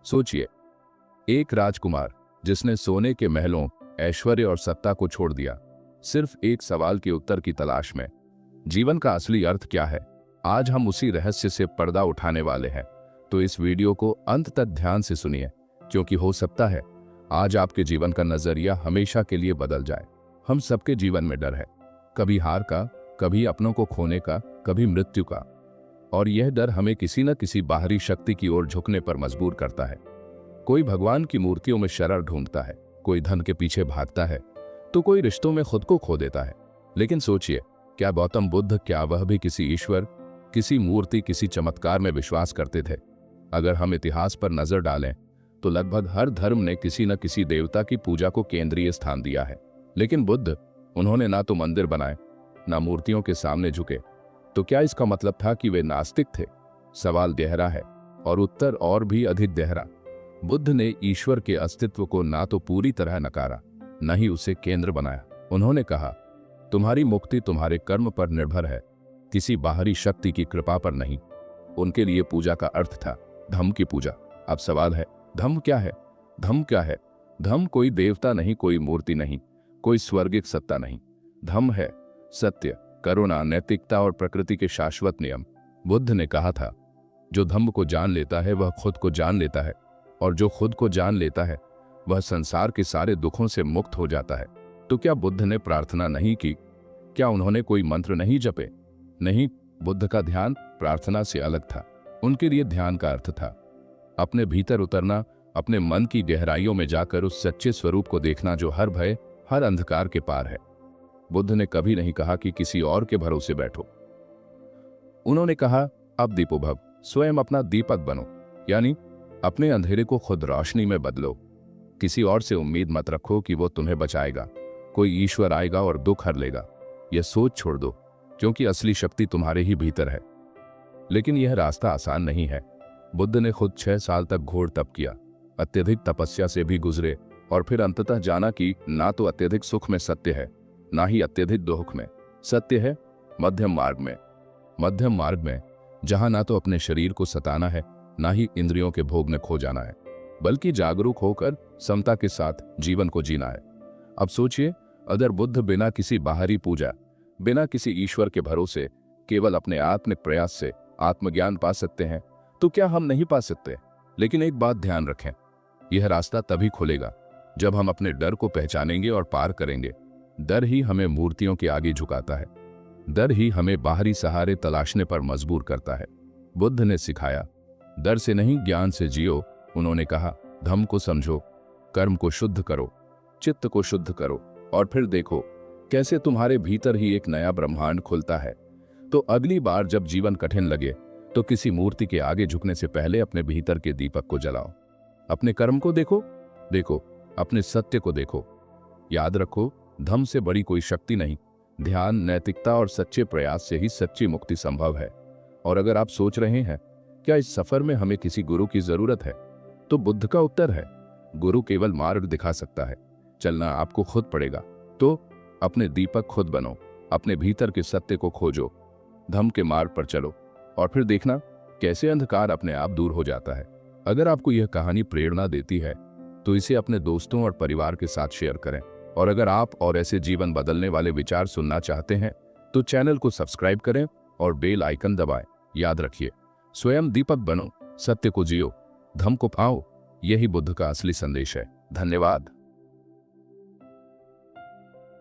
सोचिए, एक राजकुमार जिसने सोने के महलों, ऐश्वर्य और सत्ता को छोड़ दिया, सिर्फ एक सवाल के उत्तर की तलाश में। जीवन का असली अर्थ क्या है? आज हम उसी रहस्य से पर्दा उठाने वाले हैं। तो इस वीडियो को अंत तक ध्यान से सुनिए, क्योंकि हो सकता है आज आपके जीवन का नजरिया हमेशा के लिए बदल जाए। हम सबके जीवन में डर है, कभी हार का, कभी अपनों को खोने का, कभी मृत्यु का। और यह डर हमें किसी न किसी बाहरी शक्ति की ओर झुकने पर मजबूर करता है। कोई भगवान की मूर्तियों में शरण ढूंढता है, कोई धन के पीछे भागता है, तो कोई रिश्तों में खुद को खो देता है। लेकिन सोचिए, क्या गौतम बुद्ध, क्या वह भी किसी ईश्वर, किसी मूर्ति, किसी चमत्कार में विश्वास करते थे? अगर हम इतिहास पर नजर डालें तो लगभग हर धर्म ने किसी न किसी देवता की पूजा को केंद्रीय स्थान दिया है। लेकिन बुद्ध, उन्होंने ना तो मंदिर बनाए, ना मूर्तियों के सामने झुके। तो क्या इसका मतलब था कि वे नास्तिक थे? सवाल गहरा है और उत्तर और भी अधिक गहरा। बुद्ध ने ईश्वर के अस्तित्व को ना तो पूरी तरह नकारा, न ही उसे केंद्र बनाया। उन्होंने कहा, तुम्हारी मुक्ति तुम्हारे कर्म पर निर्भर है, किसी बाहरी शक्ति की कृपा पर नहीं। उनके लिए पूजा का अर्थ था धम्म की पूजा। अब सवाल है, धम्म क्या है? धम्म क्या है? धम्म कोई देवता नहीं, कोई मूर्ति नहीं, कोई स्वर्गिक सत्ता नहीं। धम्म है सत्य, करुणा, नैतिकता और प्रकृति के शाश्वत नियम। बुद्ध ने कहा था, जो धम्म को जान लेता है वह खुद को जान लेता है, और जो खुद को जान लेता है वह संसार के सारे दुखों से मुक्त हो जाता है। तो क्या बुद्ध ने प्रार्थना नहीं की? क्या उन्होंने कोई मंत्र नहीं जपे? नहीं, बुद्ध का ध्यान प्रार्थना से अलग था। उनके लिए ध्यान का अर्थ था अपने भीतर उतरना, अपने मन की गहराइयों में जाकर उस सच्चे स्वरूप को देखना जो हर भय, हर अंधकार के पार है। बुद्ध ने कभी नहीं कहा कि किसी और के भरोसे बैठो। उन्होंने कहा, अब दीपोभव, स्वयं अपना दीपक बनो, यानी अपने अंधेरे को खुद रोशनी में बदलो। किसी और से उम्मीद मत रखो कि वो तुम्हें बचाएगा, कोई ईश्वर आएगा और दुख हर लेगा। यह सोच छोड़ दो, क्योंकि असली शक्ति तुम्हारे ही भीतर है। लेकिन यह रास्ता आसान नहीं है। बुद्ध ने खुद 6 साल तक घोर तप किया, अत्यधिक तपस्या से भी गुजरे, और फिर अंततः जाना कि ना तो अत्यधिक सुख में सत्य है, ना ही अत्यधिक दुख में। सत्य है मध्यम मार्ग में। मध्यम मार्ग में जहां ना तो अपने शरीर को सताना है, ना ही इंद्रियों के भोग में खो जाना है, बल्कि जागरूक होकर समता के साथ जीवन को जीना है। अब सोचिए, अगर बुद्ध बिना किसी बाहरी पूजा, बिना किसी ईश्वर के भरोसे, केवल अपने आत्मिक प्रयास से आत्मज्ञान पा सकते हैं, तो क्या हम नहीं पा सकते? लेकिन एक बात ध्यान रखें, यह रास्ता तभी खुलेगा जब हम अपने डर को पहचानेंगे और पार करेंगे। डर ही हमें मूर्तियों के आगे झुकाता है, डर ही हमें बाहरी सहारे तलाशने पर मजबूर करता है। बुद्ध ने सिखाया, डर से नहीं, ज्ञान से जियो। उन्होंने कहा, धम्म को समझो, कर्म को शुद्ध करो, चित्त को शुद्ध करो, और फिर देखो कैसे तुम्हारे भीतर ही एक नया ब्रह्मांड खुलता है। तो अगली बार जब जीवन कठिन लगे, तो किसी मूर्ति के आगे झुकने से पहले अपने भीतर के दीपक को जलाओ। अपने कर्म को देखो, अपने सत्य को देखो। याद रखो, धम्म से बड़ी कोई शक्ति नहीं। ध्यान, नैतिकता और सच्चे प्रयास से ही सच्ची मुक्ति संभव है। और अगर आप सोच रहे हैं क्या इस सफर में हमें किसी गुरु की जरूरत है, तो बुद्ध का उत्तर है, गुरु केवल मार्ग दिखा सकता है, चलना आपको खुद पड़ेगा। तो अपने दीपक खुद बनो, अपने भीतर के सत्य को खोजो, धम्म के मार्ग पर चलो, और फिर देखना कैसे अंधकार अपने आप दूर हो जाता है। अगर आपको यह कहानी प्रेरणा देती है तो इसे अपने दोस्तों और परिवार के साथ शेयर करें। और अगर आप और ऐसे जीवन बदलने वाले विचार सुनना चाहते हैं तो चैनल को सब्सक्राइब करें और बेल आइकन दबाएं। याद रखिए, स्वयं दीपक बनो, सत्य को जियो, धम्म को पाओ। यही बुद्ध का असली संदेश है। धन्यवाद।